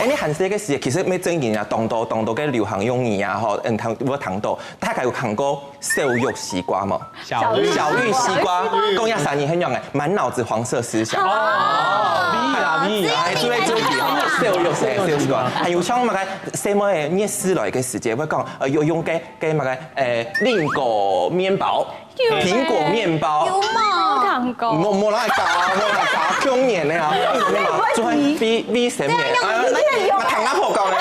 你韩式嘅时其实咩整件啊，当到嘅流行用语啊，吼，我糖豆，大概有看过瘦肉西瓜嘛？小玉西瓜，讲一3年很用嘅，满脑子黄色思想。你哎，注意瘦肉西瓜，还有像乜嘅什么嘅热斯来嘅时节，我讲用嘅乜嘅令果面包。苹果面包，有冇糖果？冇来搞，中年的啊，做比什么？糖阿婆讲咧，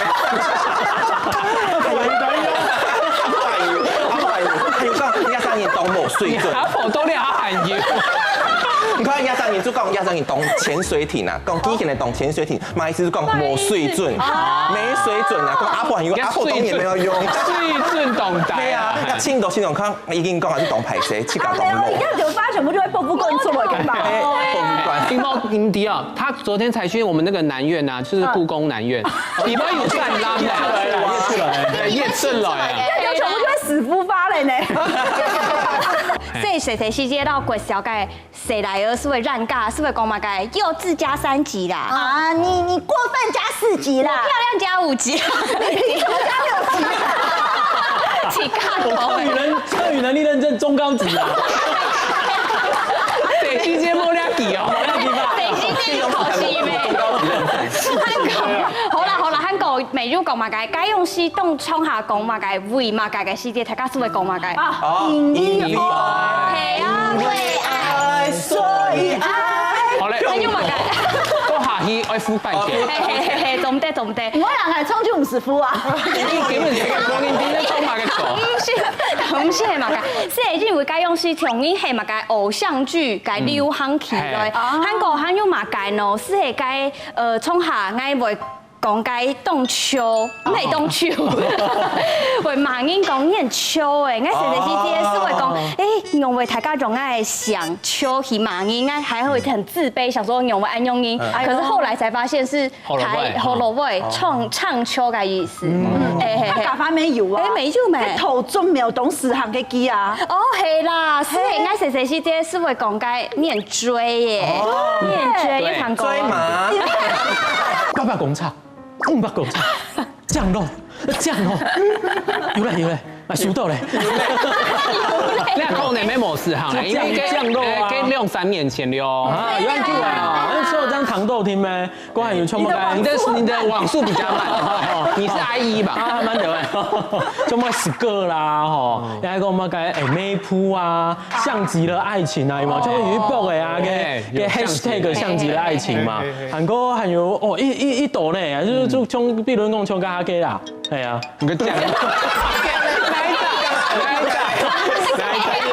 还有讲亚三年当冇水准，阿婆都了喊油。你看亚三年就讲亚三年当潜水艇啊，讲之前的当潜水艇，马意思就讲冇水准，没水准啊，讲阿婆还有阿婆当年没有用，水准懂得。对啊，那青岛现场看已经讲还是当排谁，去搞当冇。你看酒吧全部就会爆不关出来干嘛？金猫金迪啊，他昨天才去我们那个南院啊，就是故宫南院，里边有战狼的，叶正来，这全部就会死夫发了呢。所以谁世界到国小该谁来儿是会让尬，是会讲嘛该幼稚加3级啦。啊，你过分加4级啦，漂亮加5级，你凭什么加6级？起尬头。测语能力认证中高级啊。谁世界莫俩底哦，谁世界考试咩？好啦，韩国美如讲嘛该用西动冲下讲嘛该为嘛该世界大家是会讲嘛该。因为系啊，为爱所以爱。好嘞，用嘛该。都下去爱腐败嘅。嘿，总得。我人还冲去50夫啊！你根本是我跟今天冲嘛个狗。唔是嘛该，是因为该用是同一系嘛该偶像剧该流行起来，韩国还有嘛该喏，是系该冲下爱会。讲该动秋，没动秋，为马英讲你很秋诶，我谁是这是会讲，因为大家总爱想秋起马英，还会很自卑，想说因为安用英，可是后来才发现是台喉咙味唱秋的意思。打发没有啊？没有没。头中没有懂史行嘅机啊？哦，系啦，是应该谁是这是会讲该念追耶，念追一场追马。800公差，500公差，降落，有嘞，来输到嘞。那可能没模式哈，因为降落啊，跟用3年前的哦。啊，原来就啊，那时候这样糖豆听咩？光还有全部该，你的网速比较慢，你是 IE 吧？啊，慢点喂，全部10个啦，吼，然后个我们该妹扑啊，像极了爱情啊，有冇？就有一部的啊，给 hashtag 像极了爱情嘛。韩国还有哦，一朵呢，就冲比伦讲冲加给啦，系啊，你个这样。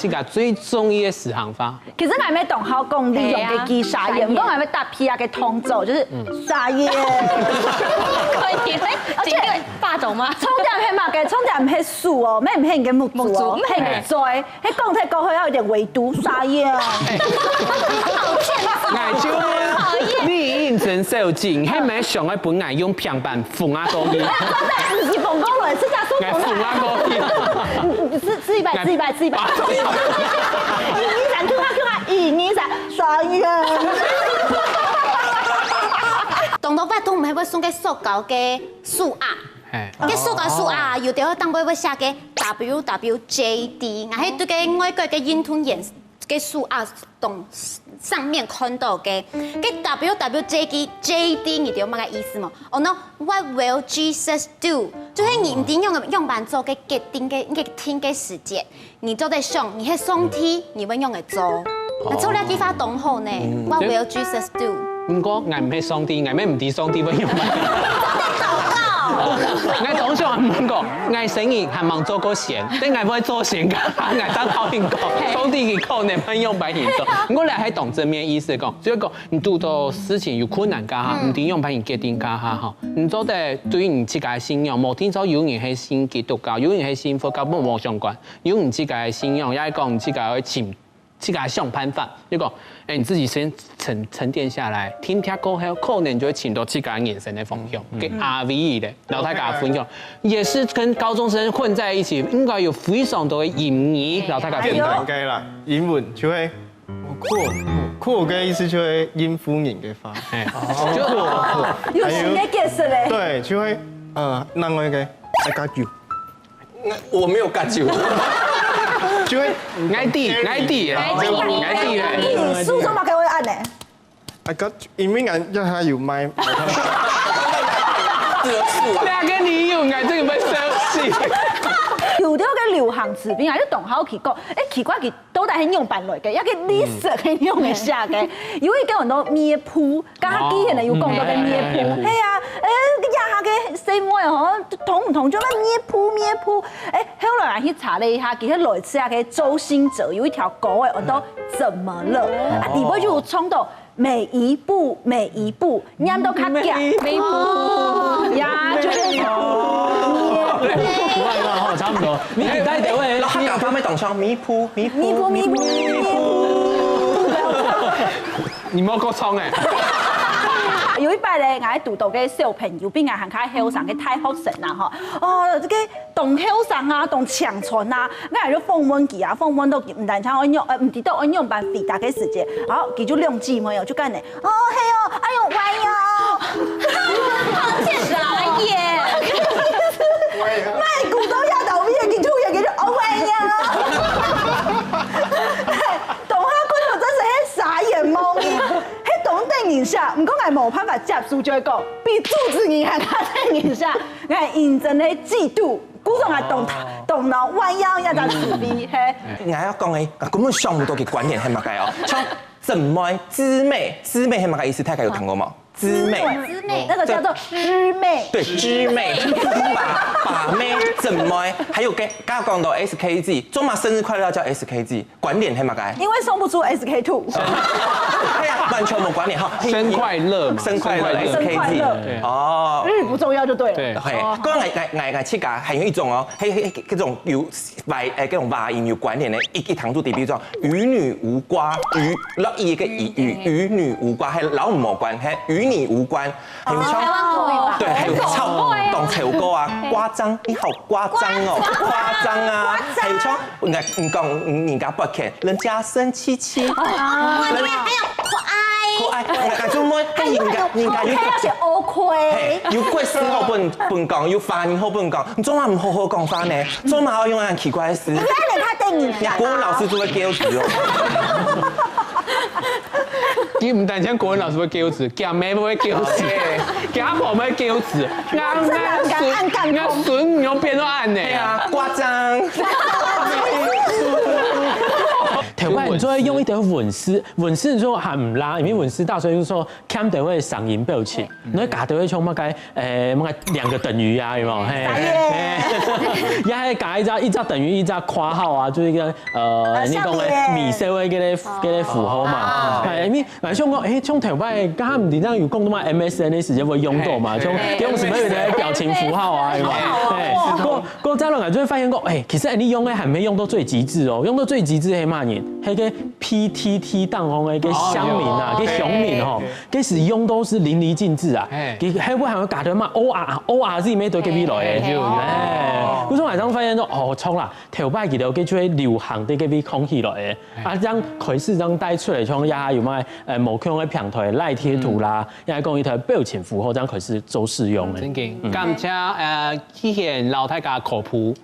这个最中意的4行法，其实我没懂好讲利用嘅机沙叶，我讲我没搭皮啊嘅通走，就是沙叶。可以，而且霸总吗？冲点系嘛嘅，冲点唔系树哦，咩唔系嘅木竹哦，咩系嘅栽，喺讲睇过去有点围堵沙叶啊。爱就你认真受尽，迄咪上一本爱用平板缝啊多啲。不是凤公轮，是加苏爱缝啊多啲。吃100。1、2、3，沙叶。动动把都唔系要送给塑胶嘅树鸭，嘅塑胶树鸭又掉当佢要写嘅 WWJD， 我喺对嘅外国嘅印度颜嘅树鸭动上面看到嘅，嘅 WWJD 你知道乜嘅意思嘛？哦 no，What will Jesus do？ 就是你唔定用版做嘅決定嘅聽嘅時節，你就在想，你係上天，你會用嚟做，那做了幾發動好呢 ？What will Jesus do？ 唔過我唔係上帝，我咩唔知上帝會用乜？我當時唔講，我生意係忙做個錢，但係唔會做錢㗎，我當好人講，上帝嘅可能會用白錢做。我嚟係懂正面意思講，所以講你遇到事情有困難㗎嚇，唔定用白錢決定㗎嚇嚇。你做得對你自己嘅信仰，無聽咗有人係信基督教，有人係信佛教，冇相關。有你自己嘅信仰，也係講你自己嘅情。自己想辦法，如果你自己先沉澱下來，聽歌後，可能就會請到自己眼神的方向，給阿 V 的，然後大家分享，也是跟高中生混在一起，應該有非常多嘅言語，然後大家分享。計啦，演員就係我酷嘅意思就會應付人嘅話，有新嘅解釋咧。對，就會另外嘅 I got you， 我沒有 got you， 就會矮啲嘅。蘇州嘛佢會按咧。 I got you， 因為人一下要買。兩個你有矮，這個咪生氣。有啲嘅流行詞典啊，啲同學去講，奇怪佢到底係用辦來嘅，一個歷史係用嘅下嘅，因為叫人到咩鋪，家下機人嚟要講到嘅咩鋪，係啊，下嘅細妹又可同唔同咗咩咩鋪，後來我去查了一下，其實來自嘅周興哲有一條歌嘅，我都怎麼了？啊，底部就唱到。每一步，念到卡夾，每一步呀，就是差唔多。你記得條嘅，客家話咩動唱？咪鋪。你冇講唱誒。有一擺咧，我喺讀到嘅小朋友，比我行開後生嘅太學生啦，嗬，這個動後生啊，動長春啊，我係咗訪問佢啊，訪問到唔但唱安用，唔知道安用辦回答嘅時間，好，佢就兩姊妹就講咧，係哦，哎呦，歪呀，傻耶，賣古早呀頭邊嘅出嘢叫做歪呀，同學觀眾真係傻眼貓嘅。懂定一下，唔講係冇辦法接受再講，比阻止你係卡定一下，我係認真嘅嫉妒，古種係動腦彎腰一陣自卑係。我要講嘅，根本想唔到嘅觀念係乜嘅哦，像怎麼知美係乜嘅意思？大家有聽過嗎？知美，那個叫做知美。對，知美，把妹，怎麼？還有剛剛講到 SKG， 中馬生日快樂要叫 SKG， 觀念係乜嘅？因為送不出 SK2。係啊，完全冇觀念哈。生快樂嘛，生快樂 SKG。哦，日不重要就對了。對，係。嗰個藝設計係有一種哦，係嗰種有嗰種話音有觀念嘅一堂主地比如講與女無瓜，落意嘅與女無瓜係老唔無關，係與你無關，係有唱，對，係有唱當潮歌啊，誇張，你好誇張哦，誇張啊，係有唱，唔講人家不客，人家生氣，還有可愛，我做乜？人家要寫 OK， 要貴死好本講，要煩好本講，你做乜唔好好講翻呢？做乜要用咁奇怪嘅事？你睇定你國文老師做乜叫字哦？佢唔但止國文老師會叫字，夾妹會叫字，夾婆會叫字，啱孫用變咗按呢。係啊，誇張。台灣就會用一條文詩，文詩就係唔拉，因為文詩大所以就說看到會嗓音表情，你假到會唱乜嘅乜嘅兩個等於啊，有冇？也係假一隻等於一隻括號啊，就是個你講嘅米社會嗰啲符號嘛，係因為嗱香港從台灣啱唔點樣有講到嘛 MSN 嘅時間會用到嘛，用什麼嘅表情符號啊，有冇？個再落嚟就會發現個其實你用嘅係未用到最極致哦，用到最極致係乜嘢？係個 PTT 當紅嘅鄉民啊，個鄉民吼，佢使用都是淋漓盡致啊。佢係會係搞到嘛 OR 字咩對佢未來嘅，嗰種晚上發現到錯啦，頭擺佢哋佢最流行啲嘅空氣來嘅，啊將佢是將帶出嚟唱呀，有咩某區嘅平台賴貼圖啦，又係講一條表情符號，將佢是做使用嘅。真嘅，感謝之前老太家科普，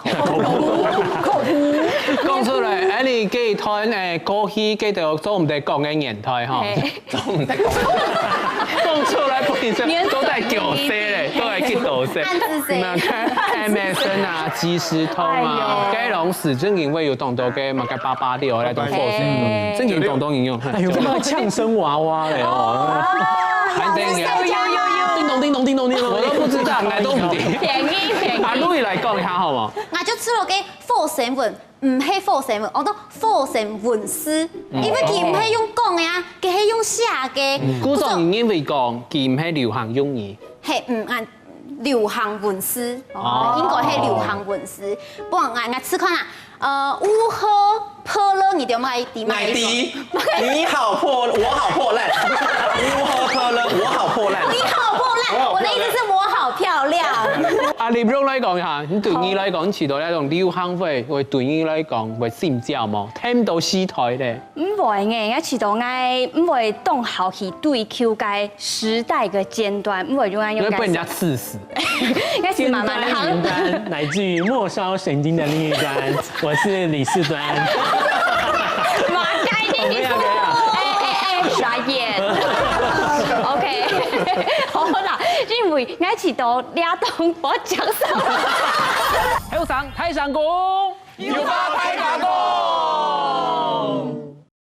講出嚟，你幾台過去記得做唔得講嘅年代哈，做唔得講出來本身都係叫聲咧，都係叫到聲。嗱，MSN 啊，即時通啊，該攏是真因為有當到嘅乜嘅886來當貨聲，真係當當應用。有咁嘅嗆聲娃娃嚟哦，有，叮咚，我都不知道，我都唔知。便宜。阿 Louis 嚟講下好冇？我就出咗嘅貨聲文。唔係貨聲文，我都貨聲文詩，因為佢唔係用講嘅啊，佢係用寫嘅。古種因為講，佢唔係流行用語。係唔按流行文詩，應該係流行文詩。不過我試看啦，如何破了你就买低买低，你好破，我好破烂，如何破了，我好破烂，你好破烂，我的意思是我好漂亮。啊，你用來講下，你對你來講，似到呢種流行會對你來講會心照冇？聽到戲台咧？唔會嘅，我似到我唔會當好去對 Q 嘅時代嘅尖端，唔會用因為被人家刺死。應該是慢慢的尖端來自於末梢神經的另一端，我是李四端。馬街你傻眼。OK， 好啦，因為我似到倆東，我講什麼？喺度上太上公，要花太假公。